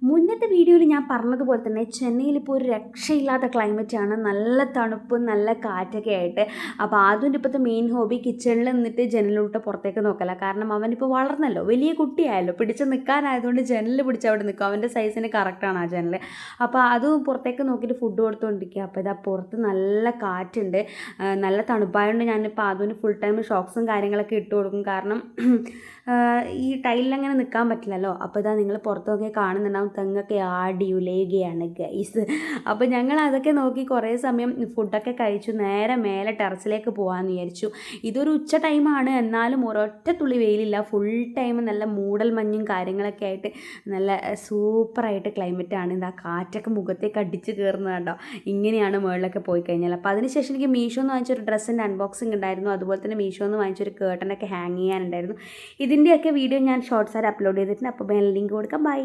മുന്നത്തെ വീഡിയോയിൽ ഞാൻ പറഞ്ഞതുപോലെ തന്നെ ചെന്നൈയിൽ ഇപ്പോൾ ഒരു രക്ഷയില്ലാത്ത ക്ലൈമറ്റാണ്. നല്ല തണുപ്പും നല്ല കാറ്റൊക്കെ ആയിട്ട്. അപ്പോൾ ആദ്യം ഇപ്പോഴത്തെ മെയിൻ ഹോബി കിച്ചണിൽ നിന്നിട്ട് ജനലിലോട്ട് പുറത്തേക്ക് നോക്കല. കാരണം അവനിപ്പോൾ വളർന്നല്ലോ, വലിയ കുട്ടിയായല്ലോ, പിടിച്ച് നിൽക്കാനായതുകൊണ്ട് ജനലിൽ പിടിച്ച് അവിടെ നിൽക്കും. അവൻ്റെ സൈസിന് കറക്റ്റാണ് ആ ജനൽ. അപ്പോൾ അതും പുറത്തേക്ക് നോക്കിയിട്ട് ഫുഡ് കൊടുത്തുകൊണ്ടിരിക്കുക. അപ്പോൾ ഇതാ പുറത്ത് നല്ല കാറ്റുണ്ട്, നല്ല തണുപ്പായതുകൊണ്ട് ഞാനിപ്പോൾ അതിന് ഫുൾ ടൈം ഷോക്സും കാര്യങ്ങളൊക്കെ ഇട്ട് കൊടുക്കും. കാരണം ഈ ടൈലിലങ്ങനെ നിൽക്കാൻ പറ്റില്ലല്ലോ. അപ്പോൾ ഇതാ നിങ്ങൾ പുറത്തൊക്കെ കാണുന്നുണ്ടാവും, തെങ്ങൊക്കെ ആടി ഉലയുകയാണ് ഗൈസ്. അപ്പോൾ ഞങ്ങൾ അതൊക്കെ നോക്കി കുറേ സമയം ഫുഡൊക്കെ കഴിച്ചു. നേരെ മേലെ ടെറസിലേക്ക് പോകാമെന്ന് വിചാരിച്ചു. ഇതൊരു ഉച്ച ടൈമാണ്, എന്നാലും ഒരൊറ്റ തുള്ളി വെയിലില്ല. ഫുൾ ടൈം നല്ല മൂടൽ മഞ്ഞും കാര്യങ്ങളൊക്കെ ആയിട്ട് നല്ല സൂപ്പറായിട്ട് ക്ലൈമറ്റാണ്. ഇതാ കാറ്റൊക്കെ മുഖത്തേക്ക് അടിച്ച് കയറുന്നത് കണ്ടോ. ഇങ്ങനെയാണ് മുകളിലൊക്കെ പോയി കഴിഞ്ഞാൽ. അപ്പോൾ അതിനുശേഷം എനിക്ക് മീഷോന്ന് വാങ്ങിച്ചൊരു ഡ്രസ്സിൻ്റെ അൺബോക്സിങ് ഉണ്ടായിരുന്നു. അതുപോലെ തന്നെ മീഷോന്ന് വാങ്ങിച്ചൊരു കേട്ടനൊക്കെ ഹാങ് ചെയ്യാനുണ്ടായിരുന്നു. ഇതിൻ്റെയൊക്കെ വീഡിയോ ഞാൻ ഷോർട്ട്സ് ആയിട്ട് അപ്ലോഡ് ചെയ്തിട്ടുണ്ട്. അപ്പോൾ ലിങ്ക് കൊടുക്കാം. ബൈ.